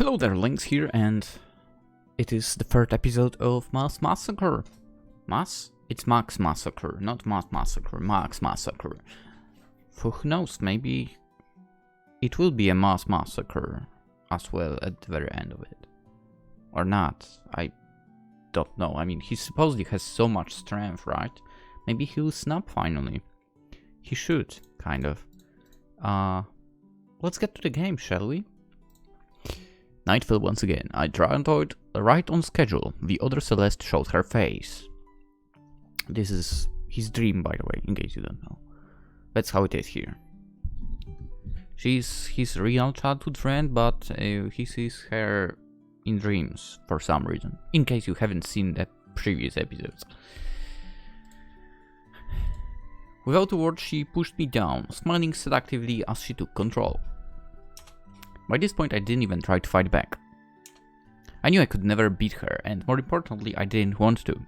Hello there, Lynx here, and it is the third episode of Massacre. It's Max Massacre, not Massacre, Max Massacre. Who knows, maybe it will be a mass massacre as well at the very end of it. Or not, I don't know. I mean, he supposedly has so much strength, right? Maybe he'll snap finally. He should, kind of. Let's get to the game, shall we? Night fell once again. I tried right on schedule. The other Celeste showed her face. This is his dream, by the way, in case you don't know. That's how it is here. She's his real childhood friend, but he sees her in dreams for some reason. In case you haven't seen the previous episodes. Without a word, she pushed me down, smiling seductively as she took control. By this point, I didn't even try to fight back. I knew I could never beat her, and more importantly, I didn't want to.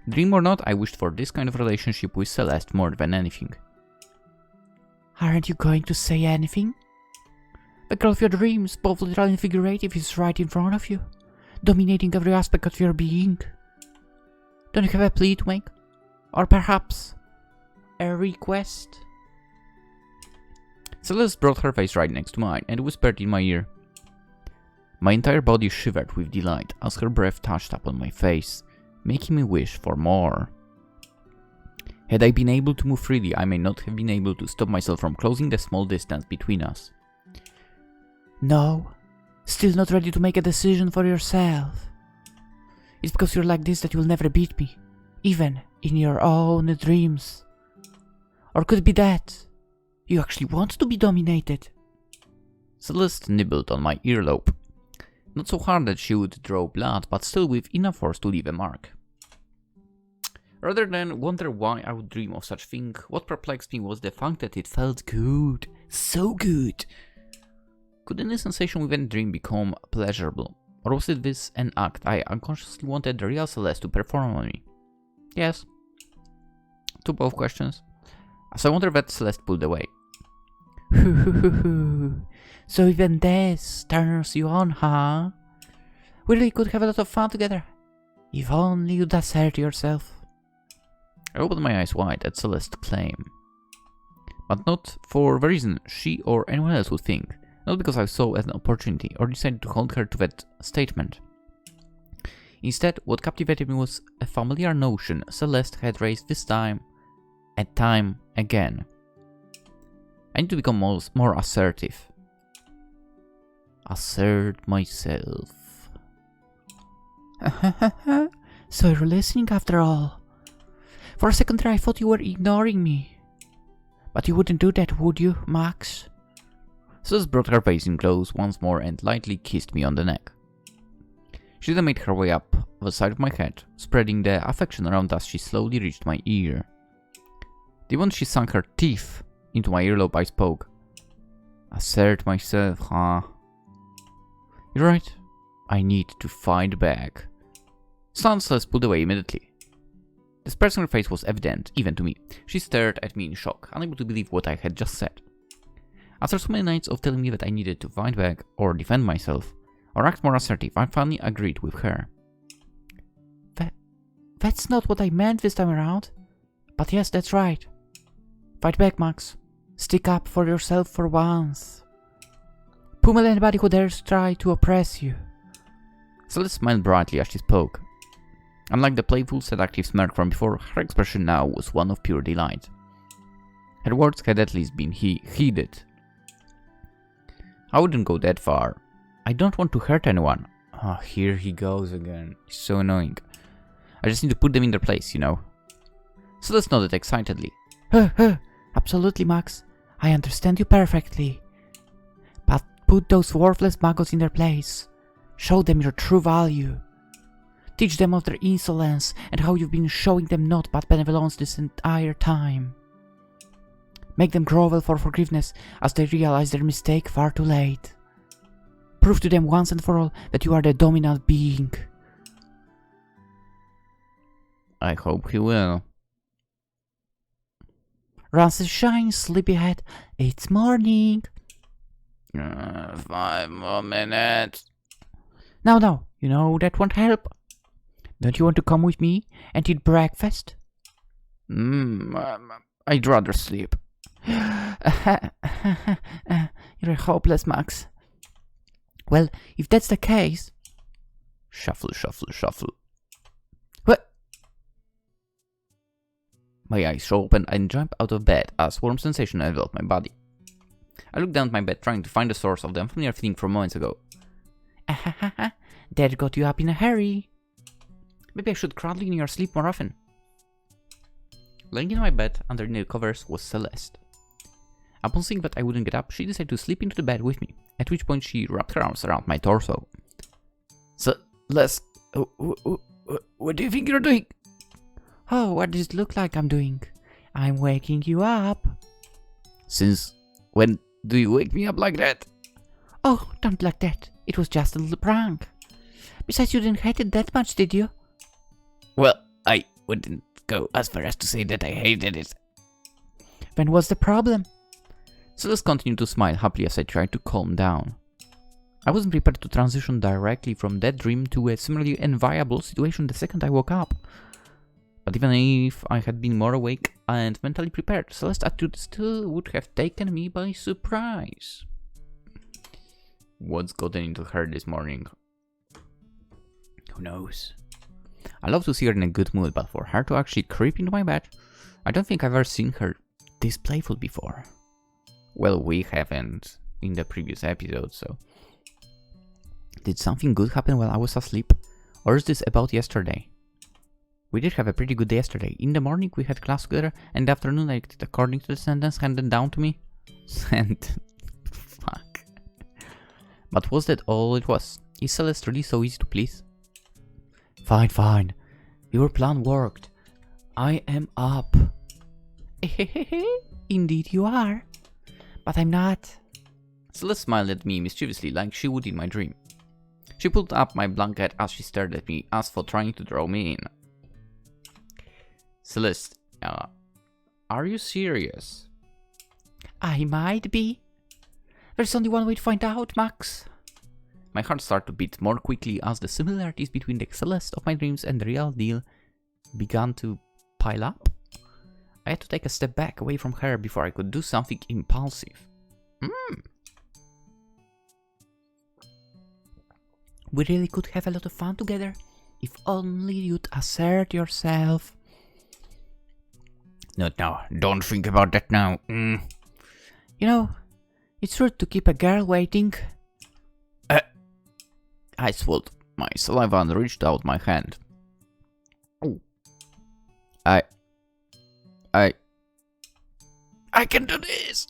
Dream or not, I wished for this kind of relationship with Celeste more than anything. Aren't you going to say anything? The girl of your dreams, both literal and figurative, is right in front of you, dominating every aspect of your being. Don't you have a plea to make? Or perhaps a request? Celeste brought her face right next to mine and whispered in my ear. My entire body shivered with delight as her breath touched upon my face, making me wish for more. Had I been able to move freely, I may not have been able to stop myself from closing the small distance between us. No, still not ready to make a decision for yourself. It's because you're like this that you'll never beat me, even in your own dreams. Or could it be that you actually want to be dominated? Celeste nibbled on my earlobe. Not so hard that she would draw blood, but still with enough force to leave a mark. Rather than wonder why I would dream of such thing, what perplexed me was the fact that it felt good. So good. Could any sensation within a dream become pleasurable? Or was it this an act I unconsciously wanted the real Celeste to perform on me? Yes. To both questions. As I wonder that Celeste pulled away. So even this turns you on, huh? We really could have a lot of fun together. If only you'd assert yourself. I opened my eyes wide at Celeste's claim. But not for the reason she or anyone else would think. Not because I saw an opportunity or decided to hold her to that statement. Instead, what captivated me was a familiar notion Celeste had raised this time and time again. I need to become more assertive. Assert myself. So you're listening after all. For a second there I thought you were ignoring me. But you wouldn't do that, would you, Max? Celeste brought her face in close once more and lightly kissed me on the neck. She then made her way up the side of my head, spreading the affection around as she slowly reached my ear. The moment she sunk her teeth into my earlobe, I spoke. Assert myself, huh? You're right. I need to fight back. Celeste pulled away immediately. The expression on her face was evident, even to me. She stared at me in shock, unable to believe what I had just said. After so many nights of telling me that I needed to fight back, or defend myself, or act more assertive, I finally agreed with her. That's not what I meant this time around. But yes, that's right. Fight back, Max. Stick up for yourself for once. Pummel anybody who dares try to oppress you. Celeste smiled brightly as she spoke. Unlike the playful, seductive smirk from before, her expression now was one of pure delight. Her words had at least been heeded. I wouldn't go that far. I don't want to hurt anyone. Oh, here he goes again. He's so annoying. I just need to put them in their place, you know. Celeste nodded excitedly. Absolutely, Max. I understand you perfectly. But put those worthless maggots in their place. Show them your true value. Teach them of their insolence and how you've been showing them naught but benevolence this entire time. Make them grovel for forgiveness as they realize their mistake far too late. Prove to them once and for all that you are the dominant being. I hope he will. Rise and shine, sleepyhead. It's morning. 5 more minutes. No, you know that won't help. Don't you want to come with me and eat breakfast? I'd rather sleep. You're hopeless, Max. Well, if that's the case... Shuffle, shuffle, shuffle. What? My eyes open and jump out of bed as warm sensation enveloped my body. I look down at my bed trying to find the source of the unfamiliar feeling from moments ago. Dad got you up in a hurry. Maybe I should crawl in your sleep more often. Lying in my bed underneath the covers was Celeste. Upon seeing that I wouldn't get up, she decided to slip into the bed with me, at which point she wrapped her arms around my torso. Celeste, what do you think you're doing? Oh, what does it look like I'm doing? I'm waking you up. Since when do you wake me up like that? Oh, don't like that. It was just a little prank. Besides, you didn't hate it that much, did you? Well, I wouldn't go as far as to say that I hated it. Then what's the problem? Celeste continued to smile happily as I tried to calm down. I wasn't prepared to transition directly from that dream to a similarly enviable situation the second I woke up. But even if I had been more awake and mentally prepared, Celeste's attitude still would have taken me by surprise. What's gotten into her this morning? Who knows? I love to see her in a good mood, but for her to actually creep into my bed, I don't think I've ever seen her this playful before. Well, we haven't in the previous episode, so... Did something good happen while I was asleep? Or is this about yesterday? We did have a pretty good day yesterday. In the morning we had class together, and in the afternoon I acted according to the sentence handed down to me. Fuck. But was that all it was? Is Celeste really so easy to please? Fine. Your plan worked. I am up. Indeed you are. But I'm not. Celeste smiled at me mischievously like she would in my dream. She pulled up my blanket as she stared at me, as for trying to draw me in. Celeste, are you serious? I might be. There's only one way to find out, Max. My heart started to beat more quickly as the similarities between the Celeste of my dreams and the real deal began to pile up. I had to take a step back away from her before I could do something impulsive. We really could have a lot of fun together, if only you'd assert yourself. Not now. Don't think about that now. You know, it's rude to keep a girl waiting. I swallowed my saliva and reached out my hand. I can do this!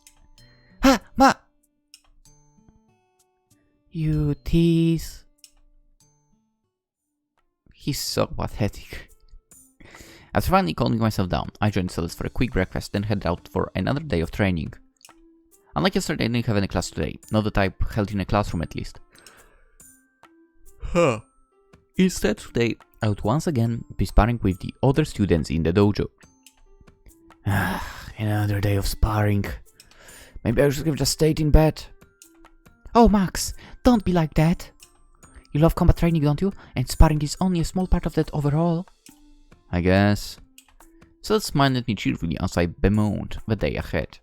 Ha! Ma! You tease. He's so pathetic. After finally calming myself down, I joined Celeste for a quick breakfast, then headed out for another day of training. Unlike yesterday, I didn't have any class today. Not the type held in a classroom, at least. Instead, today, I would once again be sparring with the other students in the dojo. Another day of sparring. Maybe I should have just stayed in bed. Oh, Max, don't be like that. You love combat training, don't you? And sparring is only a small part of that overall. I guess. Celeste smiled at me cheerfully as I bemoaned the day ahead.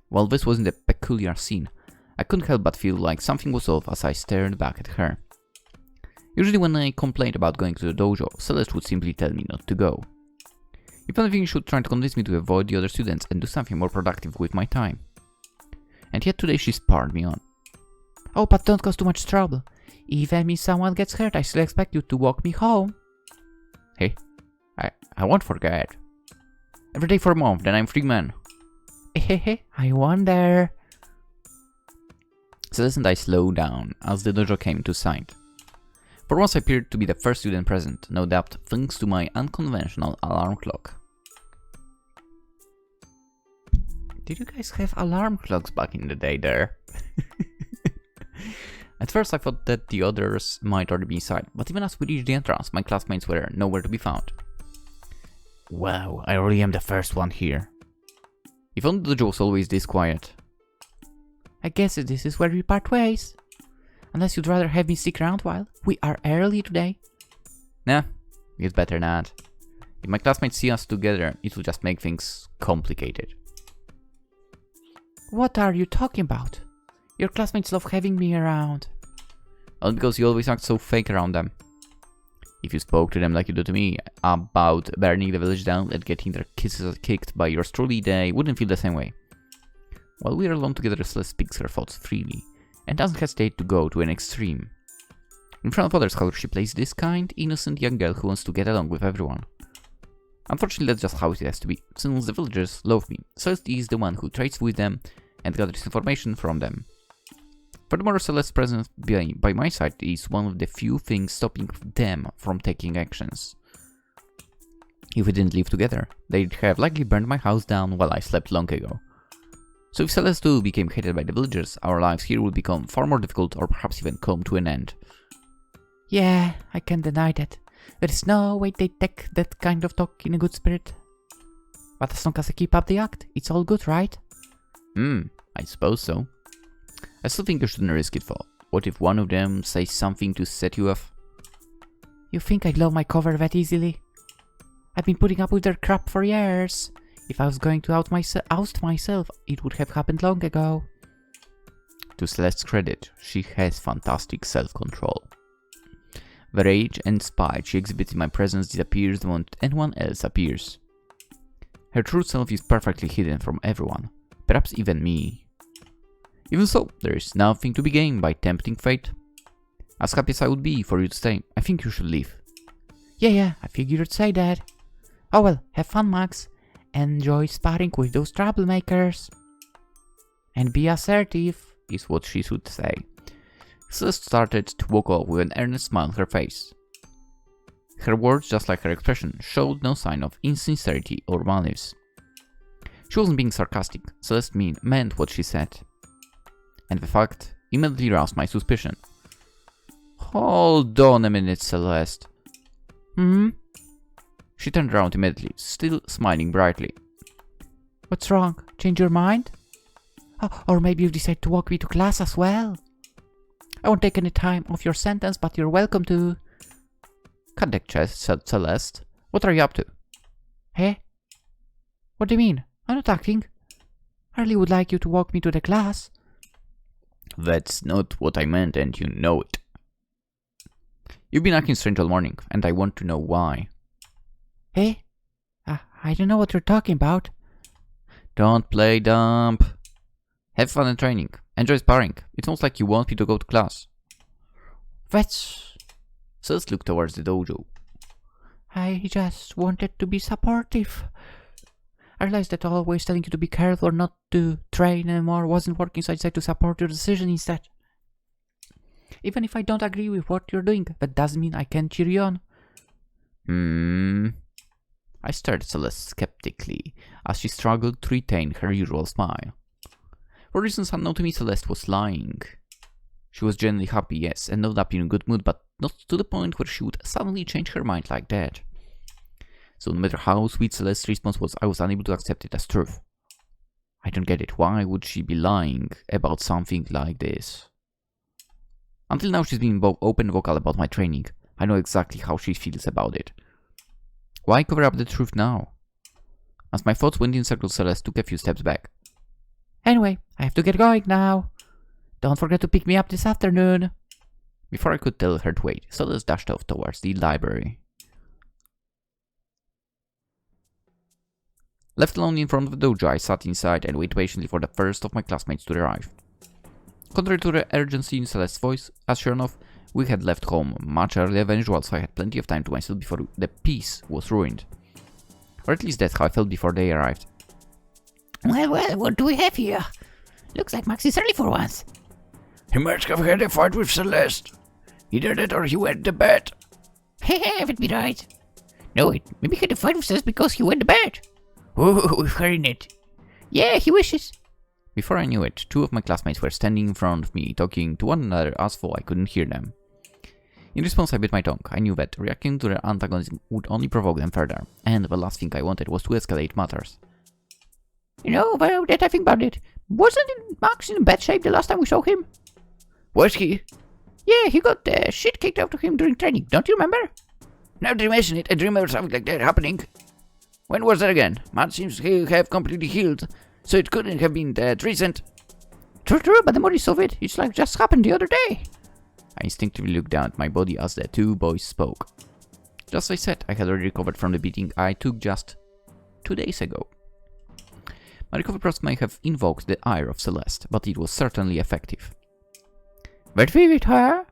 While this wasn't a peculiar scene, I couldn't help but feel like something was off as I stared back at her. Usually when I complained about going to the dojo, Celeste would simply tell me not to go. If anything, she would try to convince me to avoid the other students and do something more productive with my time. And yet today she sparred me on. Oh, but don't cause too much trouble. Even if someone gets hurt, I still expect you to walk me home. Hey, I won't forget. Every day for a month, then I'm free man. I wonder. Celeste and I slowed down as the dojo came to sight. For once I appeared to be the first student present, no doubt thanks to my unconventional alarm clock. Did you guys have alarm clocks back in the day there? At first I thought that the others might already be inside, but even as we reached the entrance, my classmates were nowhere to be found. Wow, I really am the first one here. If only the dojo was always this quiet. I guess this is where we part ways. Unless you'd rather have me stick around while we are early today. Nah, it's better not. If my classmates see us together, it will just make things complicated. What are you talking about? Your classmates love having me around. Only because you always act so fake around them. If you spoke to them like you do to me about burning the village down and getting their kisses kicked by yours truly, they wouldn't feel the same way. While we are alone together, Celeste speaks her thoughts freely, and doesn't hesitate to go to an extreme. In front of others, however, she plays this kind, innocent young girl who wants to get along with everyone. Unfortunately, that's just how it has to be. Since the villagers love me, Celeste is the one who trades with them and gathers information from them. Furthermore, Celeste's presence by my side is one of the few things stopping them from taking actions. If we didn't live together, they'd have likely burned my house down while I slept long ago. So if Celeste too became hated by the villagers, our lives here would become far more difficult or perhaps even come to an end. Yeah, I can't deny that. There is no way they take that kind of talk in a good spirit. But as long as I keep up the act, it's all good, right? I suppose so. I still think you shouldn't risk it though. What if one of them says something to set you off? You think I'd blow my cover that easily? I've been putting up with their crap for years. If I was going to oust myself, it would have happened long ago. To Celeste's credit, she has fantastic self-control. The rage and spite she exhibits in my presence disappears the moment anyone else appears. Her true self is perfectly hidden from everyone, perhaps even me. Even so, there is nothing to be gained by tempting fate. As happy as I would be for you to stay, I think you should leave. Yeah, I figured you'd say that. Oh well, have fun, Max. Enjoy sparring with those troublemakers. And be assertive, is what she should say. Celeste started to walk off with an earnest smile on her face. Her words, just like her expression, showed no sign of insincerity or malice. She wasn't being sarcastic, Celeste meant what she said. And the fact immediately roused my suspicion. Hold on a minute, Celeste. She turned around immediately, still smiling brightly. What's wrong? Change your mind? Oh, or maybe you've decided to walk me to class as well? I won't take any time off your sentence, but you're welcome to... Cut that chest, Celeste. What are you up to? Hey? What do you mean? I'm not acting. I really would like you to walk me to the class. That's not what I meant, and you know it. You've been acting strange all morning, and I want to know why. Hey? I don't know what you're talking about. Don't play dumb. Have fun in training. Enjoy sparring. It's almost like you want me to go to class. That's... Celeste looked towards the dojo. I just wanted to be supportive. I realized that always telling you to be careful or not to train anymore wasn't working, so I decided to support your decision instead. Even if I don't agree with what you're doing, that doesn't mean I can't cheer you on. I stared at Celeste skeptically as she struggled to retain her usual smile. For reasons unknown to me, Celeste was lying. She was genuinely happy, yes, and no doubt in a good mood, but not to the point where she would suddenly change her mind like that. So no matter how sweet Celeste's response was, I was unable to accept it as truth. I don't get it. Why would she be lying about something like this? Until now, she's been open and vocal about my training. I know exactly how she feels about it. Why cover up the truth now? As my thoughts went in circles, Celeste took a few steps back. Anyway, I have to get going now. Don't forget to pick me up this afternoon. Before I could tell her to wait, Celeste dashed off towards the library. Left alone in front of the dojo, I sat inside and waited patiently for the first of my classmates to arrive. Contrary to the urgency in Celeste's voice, as sure enough, we had left home much earlier than usual, so I had plenty of time to myself before the peace was ruined. Or at least that's how I felt before they arrived. Well, what do we have here? Looks like Max is early for once. He must have had a fight with Celeste. Either that or he went to bed. Have it be right. No, wait, maybe he had a fight with Celeste because he went to bed. Oh, we've heard it. Yeah, he wishes. Before I knew it, two of my classmates were standing in front of me, talking to one another as though I couldn't hear them. In response, I bit my tongue. I knew that reacting to their antagonism would only provoke them further, and the last thing I wanted was to escalate matters. You know, well, that I think about it. Wasn't Max in bad shape the last time we saw him? Was he? Yeah, he got shit kicked out of him during training. Don't you remember? Now that you mention it, I remember something like that happening. When was that again? Man seems to have completely healed, so it couldn't have been that recent. True, but the more you saw it, it's like just happened the other day. I instinctively looked down at my body as the two boys spoke. Just as I said, I had already recovered from the beating I took just 2 days ago. My recovery process may have invoked the ire of Celeste, but it was certainly effective. But we with her?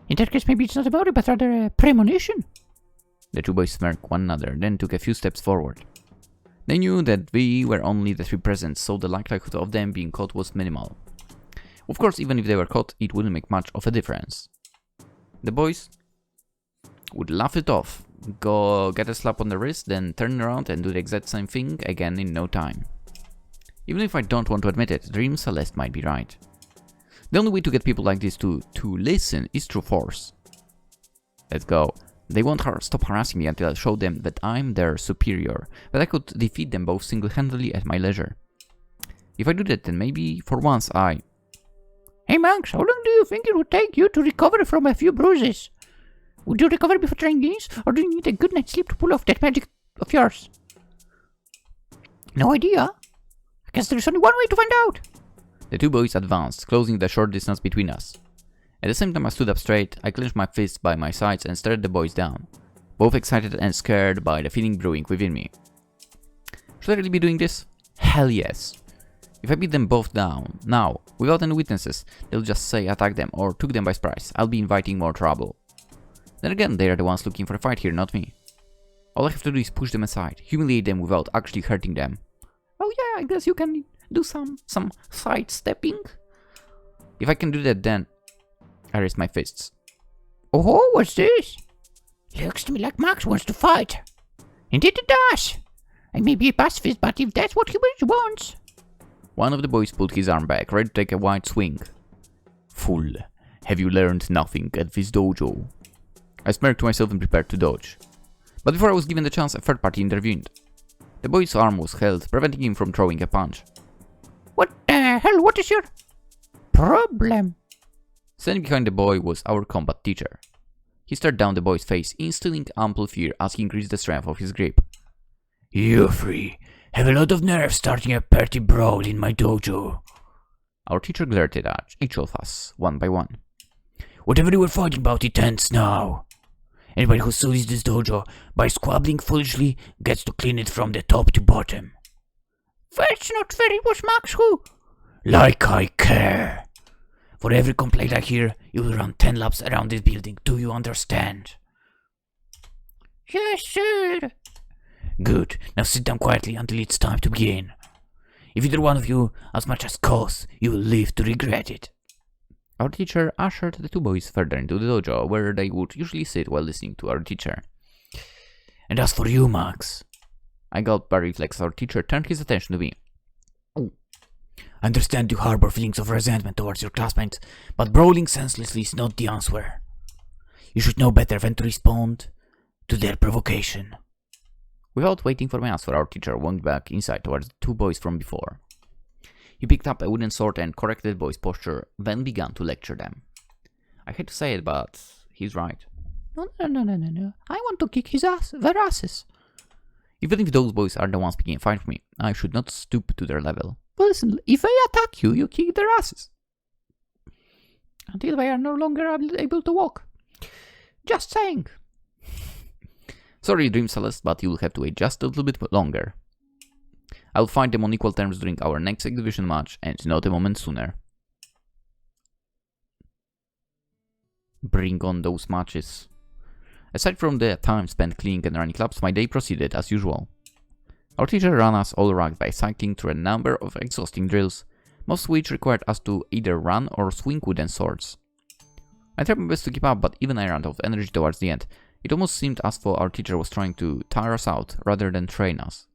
In that case, maybe it's not a motive, but rather a premonition. The two boys smirked one another, then took a few steps forward. They knew that we were only the three present, so the likelihood of them being caught was minimal. Of course, even if they were caught, it wouldn't make much of a difference. The boys would laugh it off, go get a slap on the wrist, then turn around and do the exact same thing again in no time. Even if I don't want to admit it, Dream Celeste might be right. The only way to get people like this to listen is through force. Let's go. They won't stop harassing me until I show them that I'm their superior, that I could defeat them both single-handedly at my leisure. If I do that, then maybe, for once, I... Hey Max, how long do you think it would take you to recover from a few bruises? Would you recover before trying this, or do you need a good night's sleep to pull off that magic of yours? No idea. I guess there's only one way to find out. The two boys advanced, closing the short distance between us. At the same time I stood up straight, I clenched my fists by my sides and stared the boys down, both excited and scared by the feeling brewing within me. Should I really be doing this? Hell yes. If I beat them both down, now, without any witnesses, they'll just say attack them or took them by surprise. I'll be inviting more trouble. Then again, they are the ones looking for a fight here, not me. All I have to do is push them aside, humiliate them without actually hurting them. Oh yeah, I guess you can do some sidestepping. If I can do that, then I raise my fists. Oh, what's this? Looks to me like Max wants to fight. Indeed it does. I may be a pacifist, but if that's what he really wants. One of the boys pulled his arm back, ready to take a wide swing. Fool, have you learned nothing at this dojo? I smirked to myself and prepared to dodge. But before I was given the chance, a third party intervened. The boy's arm was held, preventing him from throwing a punch. What the hell? What is your problem? Standing behind the boy was our combat teacher. He stared down the boy's face, instilling ample fear as he increased the strength of his grip. You three have a lot of nerve starting a petty brawl in my dojo. Our teacher glared at each of us, one by one. Whatever you were fighting about, it ends now. Anybody who sullies this dojo by squabbling foolishly gets to clean it from the top to bottom. That's not fair, it was Max who... Like I care. For every complaint I hear, you will run 10 laps around this building. Do you understand? Yes, sir. Good. Now sit down quietly until it's time to begin. If either one of you as much as cause, you will live to regret it. Our teacher ushered the two boys further into the dojo, where they would usually sit while listening to our teacher. And as for you, Max... I gulped by reflex. Our teacher turned his attention to me. I understand you harbor feelings of resentment towards your classmates, but brawling senselessly is not the answer. You should know better than to respond to their provocation. Without waiting for my answer, our teacher walked back inside towards the two boys from before. He picked up a wooden sword and corrected the boys' posture, then began to lecture them. I hate to say it, but he's right. No. I want to kick their asses. Even if those boys are the ones picking a fight for me, I should not stoop to their level. Well, listen, if they attack you, you kick their asses. Until they are no longer able to walk. Just saying. Sorry, Dream Celeste, but you'll have to wait just a little bit longer. I'll fight them on equal terms during our next exhibition match, and not a moment sooner. Bring on those matches. Aside from the time spent cleaning and running clubs, my day proceeded as usual. Our teacher ran us all around by cycling through a number of exhausting drills, most of which required us to either run or swing wooden swords. I tried my best to keep up, but even I ran out of energy towards the end. It almost seemed as though our teacher was trying to tire us out rather than train us.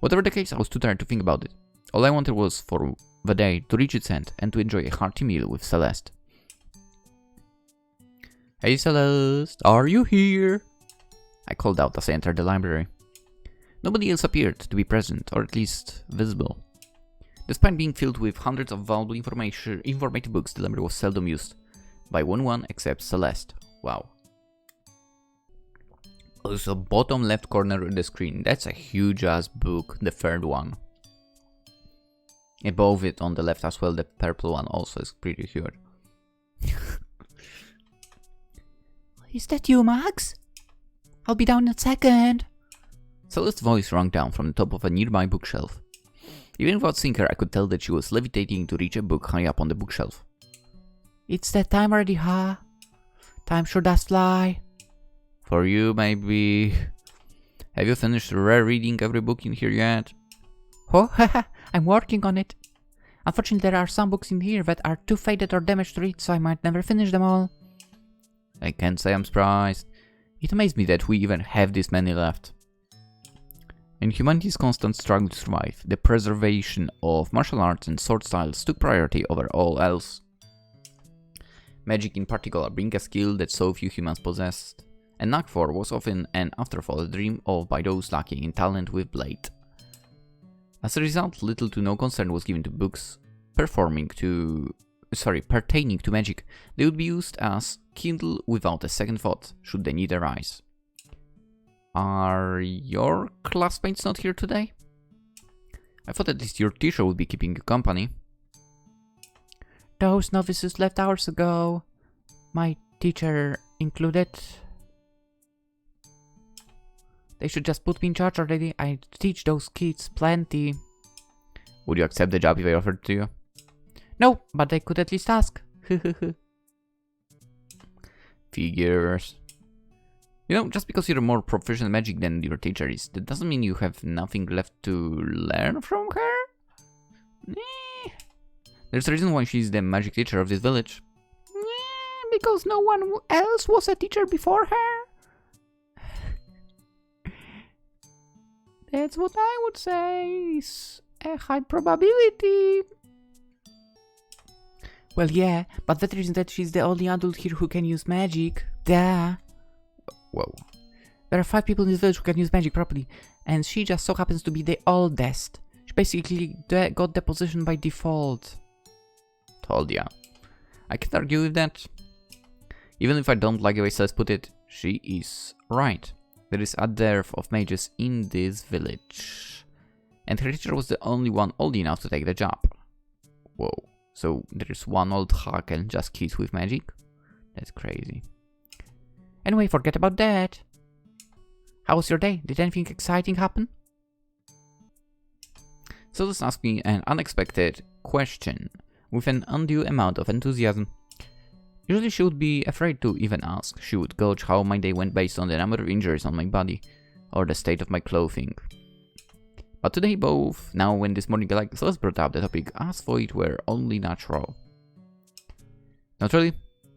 Whatever the case, I was too tired to think about it. All I wanted was for the day to reach its end and to enjoy a hearty meal with Celeste. Hey Celeste, are you here? I called out as I entered the library. Nobody else appeared to be present, or at least visible. Despite being filled with hundreds of valuable informative books, the library was seldom used by anyone except Celeste. Wow. Also, bottom left corner of the screen, that's a huge ass book, the third one. Above it on the left as well, the purple one also is pretty huge. Is that you, Max? I'll be down in a second. Celeste's voice rang down from the top of a nearby bookshelf. Even without seeing her, I could tell that she was levitating to reach a book high up on the bookshelf. It's that time already, huh? Time sure does fly. For you, maybe... Have you finished rereading every book in here yet? Oh, haha, I'm working on it. Unfortunately, there are some books in here that are too faded or damaged to read, so I might never finish them all. I can't say I'm surprised. It amazed me that we even have this many left. In humanity's constant struggle to survive, the preservation of martial arts and sword styles took priority over all else. Magic in particular being a skill that so few humans possessed, and knack for was often an afterthought dreamed of by those lacking in talent with blade. As a result, little to no concern was given to books pertaining to magic. They would be used as kindle without a second thought, should the need arise. Are your classmates not here today? I thought at least your teacher would be keeping you company. Those novices left hours ago. My teacher included. They should just put me in charge already. I teach those kids plenty. Would you accept the job if I offered it to you? No, but they could at least ask. Figures. You know, just because you're more proficient in magic than your teacher is, that doesn't mean you have nothing left to learn from her? There's a reason why she's the magic teacher of this village. Because no one else was a teacher before her? That's what I would say is a high probability. Well, yeah, but that reason that she's the only adult here who can use magic. Duh. Whoa. There are 5 people in this village who can use magic properly, and she just so happens to be the oldest. She basically got the position by default. Told ya. I can't argue with that. Even if I don't like the way Celeste put it, she is right. There is a dearth of mages in this village. And her teacher was the only one old enough to take the job. Whoa. So there's one old hack and just kids with magic? That's crazy. Anyway, forget about that. How was your day? Did anything exciting happen? Celeste asked me an unexpected question with an undue amount of enthusiasm. Usually she would be afraid to even ask. She would gauge how my day went based on the number of injuries on my body or the state of my clothing. But today both, now and this morning, like Celeste brought up the topic as though it were only natural. Naturally,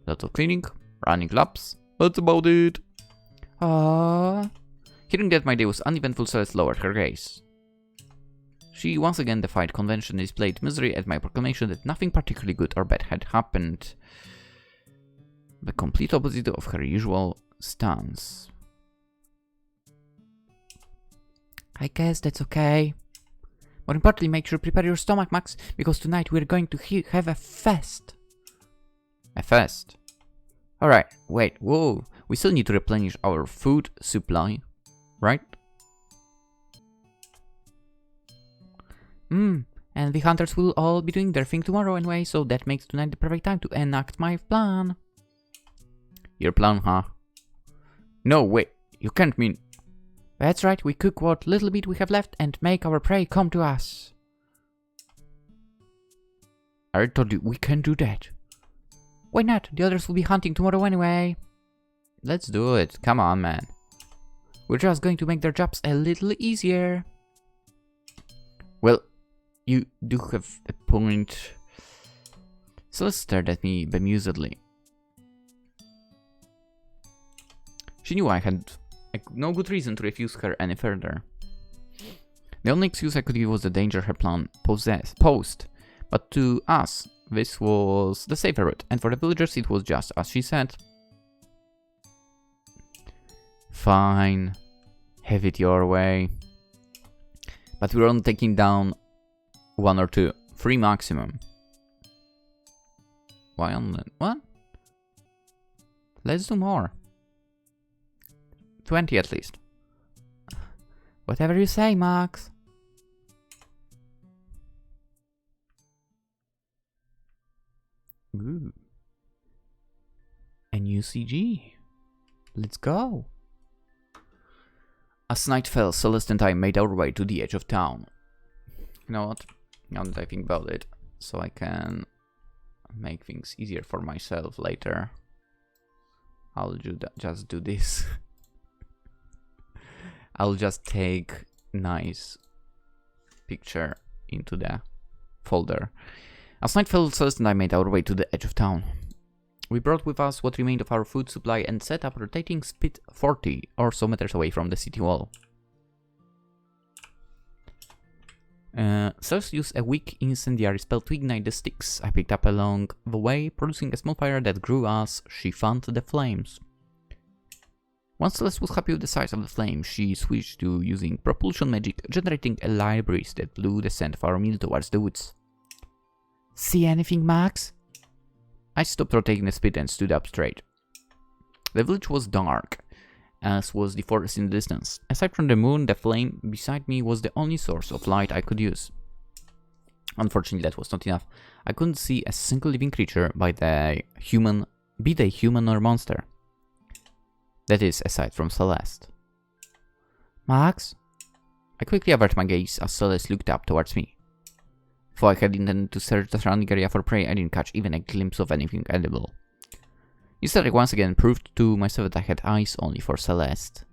lots of cleaning, running laps, that's about it. Hearing that my day was uneventful, Celeste lowered her gaze. She once again defied convention and displayed misery at my proclamation that nothing particularly good or bad had happened. The complete opposite of her usual stance. I guess that's okay. More importantly, make sure to prepare your stomach, Max, because tonight we're going to have a fest. A fest? Alright, wait, whoa. We still need to replenish our food supply, right? And the hunters will all be doing their thing tomorrow anyway, so that makes tonight the perfect time to enact my plan. Your plan, huh? No, wait, you can't mean... That's right, we cook what little bit we have left and make our prey come to us. I told you, we can't do that. Why not? The others will be hunting tomorrow anyway. Let's do it, come on, man. We're just going to make their jobs a little easier. Well, you do have a point. Celeste stared at me bemusedly. She knew I had no good reason to refuse her any further. The only excuse I could give was the danger her plan posed, but to us, this was the safer route, and for the villagers it was just as she said. Fine, have it your way. But we're only taking down 1 or 2. 3 maximum. Why only? What? Let's do more. 20 at least. Whatever you say, Max. Ooh. A new CG. Let's go. As night fell, Celeste and I made our way to the edge of town. You know what? Now that I think about it, so I can make things easier for myself later, I'll just do this. I'll just take nice picture into the folder. As night fell, Celeste and I made our way to the edge of town. We brought with us what remained of our food supply and set up rotating spit 40 or so meters away from the city wall. Celeste used a weak incendiary spell to ignite the sticks I picked up along the way, producing a small fire that grew as she fanned the flames. Once Celeste was happy with the size of the flame, she switched to using propulsion magic, generating a light breeze that blew the scent of our meal towards the woods. See anything, Max? I stopped rotating the spit and stood up straight. The village was dark, as was the forest in the distance. Aside from the moon, the flame beside me was the only source of light I could use. Unfortunately, that was not enough. I couldn't see a single living creature, be they human or monster. That is, aside from Celeste. Max? I quickly averted my gaze as Celeste looked up towards me. Though I had intended to search the surrounding area for prey, I didn't catch even a glimpse of anything edible. Instead, I once again proved to myself that I had eyes only for Celeste.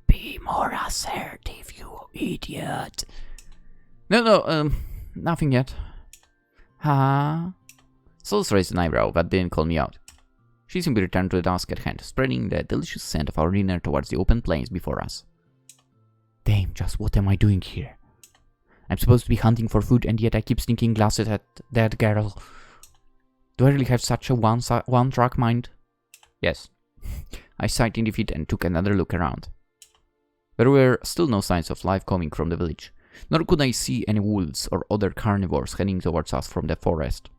Be more assertive, you idiot. No, nothing yet. Huh? Celeste raised an eyebrow, but didn't call me out. She simply returned to the task at hand, spreading the delicious scent of our dinner towards the open plains before us. Damn, just what am I doing here? I'm supposed to be hunting for food, and yet I keep sneaking glasses at that girl. Do I really have such a one-track mind? Yes. I sighed in defeat and took another look around. There were still no signs of life coming from the village, nor could I see any wolves or other carnivores heading towards us from the forest.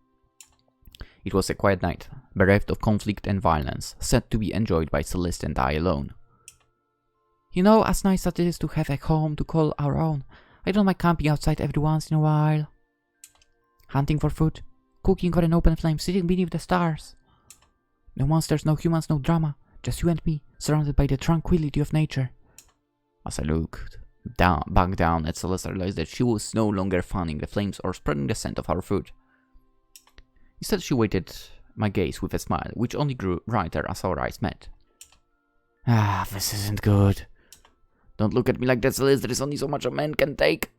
It was a quiet night, bereft of conflict and violence, set to be enjoyed by Celeste and I alone. You know, as nice as it is to have a home to call our own, I don't mind camping outside every once in a while. Hunting for food, cooking on an open flame, sitting beneath the stars. No monsters, no humans, no drama, just you and me, surrounded by the tranquility of nature. As I looked back down at Celeste, I realized that she was no longer fanning the flames or spreading the scent of our food. Instead, she waited my gaze with a smile, which only grew brighter as our eyes met. Ah, this isn't good. Don't look at me like that, Celeste. There is only so much a man can take.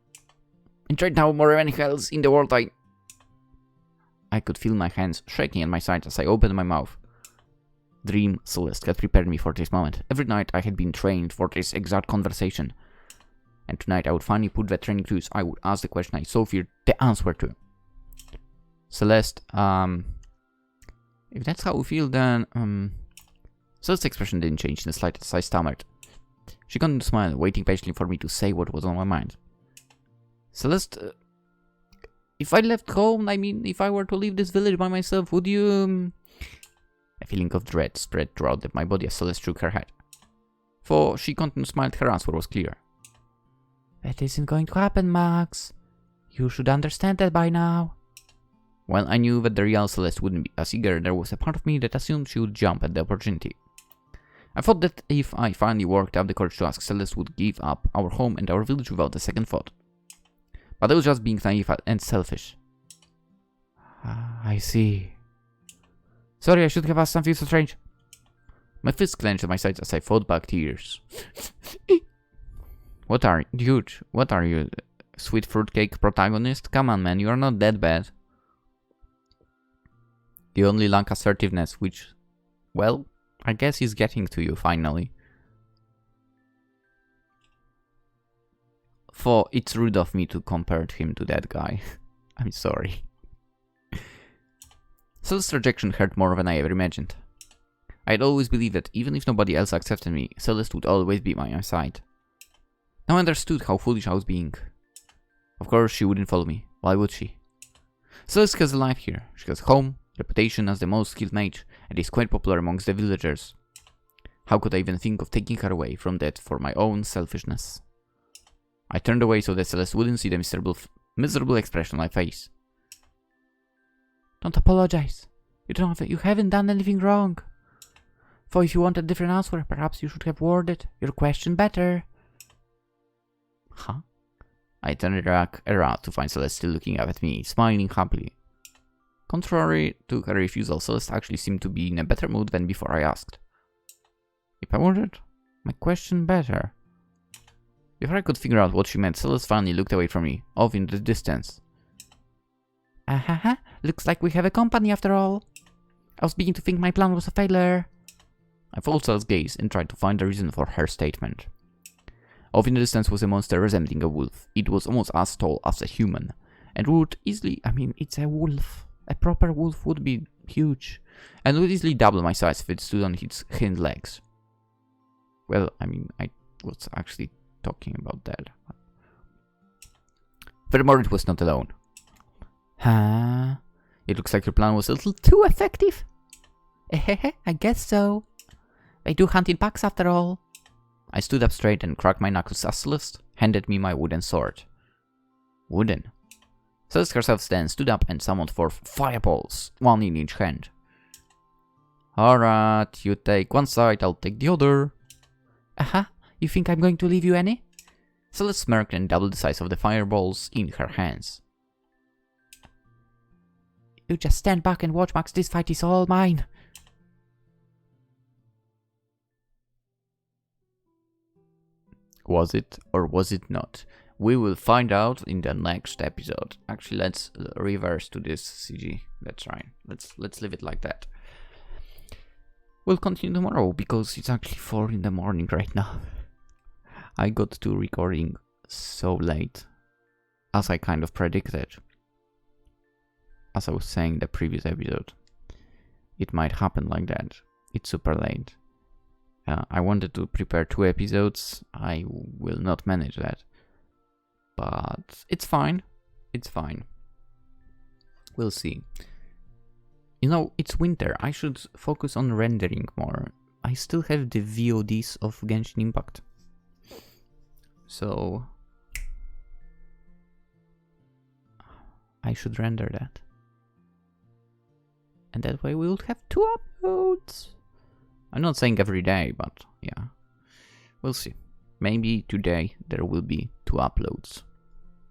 And right now, more than anything else in the world, I could feel my hands shaking at my sides as I opened my mouth. Dream Celeste had prepared me for this moment. Every night I had been trained for this exact conversation. And tonight I would finally put the training to use. I would ask the question I so feared the answer to. Celeste, if that's how you feel, then, Celeste's expression didn't change in the slightest as I stammered. She continued to smile, waiting patiently for me to say what was on my mind. Celeste, if I left home, if I were to leave this village by myself, would you... A feeling of dread spread throughout my body as Celeste shook her head. For she continued to smile, her answer was clear. That isn't going to happen, Max. You should understand that by now. While I knew that the real Celeste wouldn't be as eager, there was a part of me that assumed she would jump at the opportunity. I thought that if I finally worked up the courage to ask, Celeste would give up our home and our village without a second thought. But I was just being naive and selfish. I see. Sorry, I should have asked something so strange. My fist clenched at my sides as I fought back tears. What are you, sweet fruitcake protagonist? Come on, man, you are not that bad. The only lack assertiveness, which, well, I guess is getting to you finally. For it's rude of me to compare him to that guy. I'm sorry. Celeste's rejection hurt more than I ever imagined. I'd always believed that even if nobody else accepted me, Celeste would always be by my side. Now I understood how foolish I was being. Of course, she wouldn't follow me. Why would she? Celeste has a life here. She has home, reputation as the most skilled mage, and is quite popular amongst the villagers. How could I even think of taking her away from that for my own selfishness? I turned away so that Celeste wouldn't see the miserable expression on my face. Don't apologize. You haven't done anything wrong. For if you want a different answer, perhaps you should have worded your question better. Huh? I turned around to find Celeste still looking up at me, smiling happily. Contrary to her refusal, Celeste actually seemed to be in a better mood than before I asked. If I worded my question better. Before I could figure out what she meant, Celeste finally looked away from me, off in the distance. Ahaha, looks like we have a company after all. I was beginning to think my plan was a failure. I followed Celeste's gaze and tried to find the reason for her statement. Off in the distance was a monster resembling a wolf. It was almost as tall as a human, and would easily, it's a wolf. A proper wolf would be huge, and would easily double my size if it stood on its hind legs. Well, I was actually talking about that. Furthermore, it was not alone. Huh? It looks like your plan was a little too effective. I guess so. They do hunt in packs after all. I stood up straight and cracked my knuckles as Celeste handed me my wooden sword. Wooden? Celeste herself then stood up and summoned forth fireballs, one in each hand. Alright, you take one side, I'll take the other. Aha, you think I'm going to leave you any? Celeste smirked and doubled the size of the fireballs in her hands. You just stand back and watch, Max, this fight is all mine. Was it or was it not? We will find out in the next episode. Actually, let's reverse to this CG. That's right. Let's leave it like that. We'll continue tomorrow because it's actually 4 in the morning right now. I got to recording so late, as I kind of predicted. As I was saying in the previous episode, it might happen like that. It's super late. I wanted to prepare 2 episodes. I will not manage that. But it's fine. It's fine. We'll see. You know, it's winter. I should focus on rendering more. I still have the VODs of Genshin Impact. So I should render that. And that way we will have 2 uploads. I'm not saying every day, but yeah. We'll see. Maybe today there will be 2 uploads.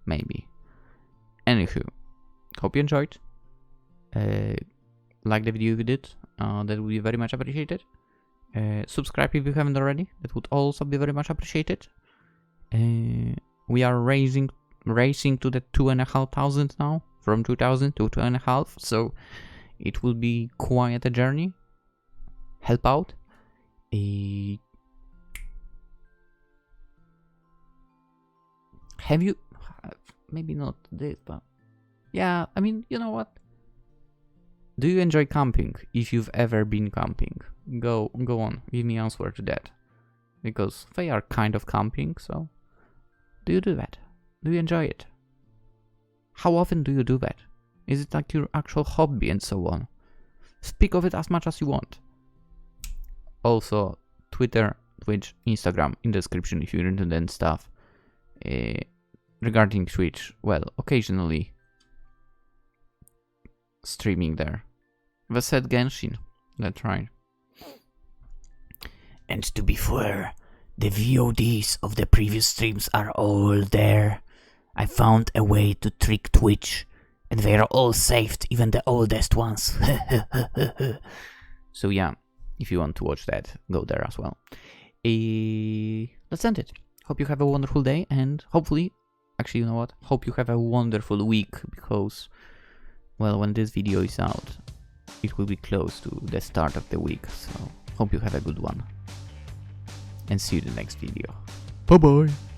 Maybe. Anywho, hope you enjoyed. Like the video if you did. That would be very much appreciated. Subscribe if you haven't already. That would also be very much appreciated. We are racing to the 2,500 now. From 2,000 to 2,500. So it will be quite a journey. Help out. Have you... Maybe not this, but... Yeah, you know what? Do you enjoy camping? If you've ever been camping, go on, give me an answer to that. Because they are kind of camping, so... Do you do that? Do you enjoy it? How often do you do that? Is it like your actual hobby and so on? Speak of it as much as you want. Also, Twitter, Twitch, Instagram in the description if you're into that stuff. Regarding Twitch, well, occasionally streaming there. The said Genshin, that's right. And to be fair, the VODs of the previous streams are all there. I found a way to trick Twitch, and they are all saved, even the oldest ones. So yeah, if you want to watch that, go there as well. Let's end it. Hope you have a wonderful day, and hopefully, actually, you know what? Hope you have a wonderful week, because, well, when this video is out, it will be close to the start of the week, so hope you have a good one. And see you in the next video. Bye bye!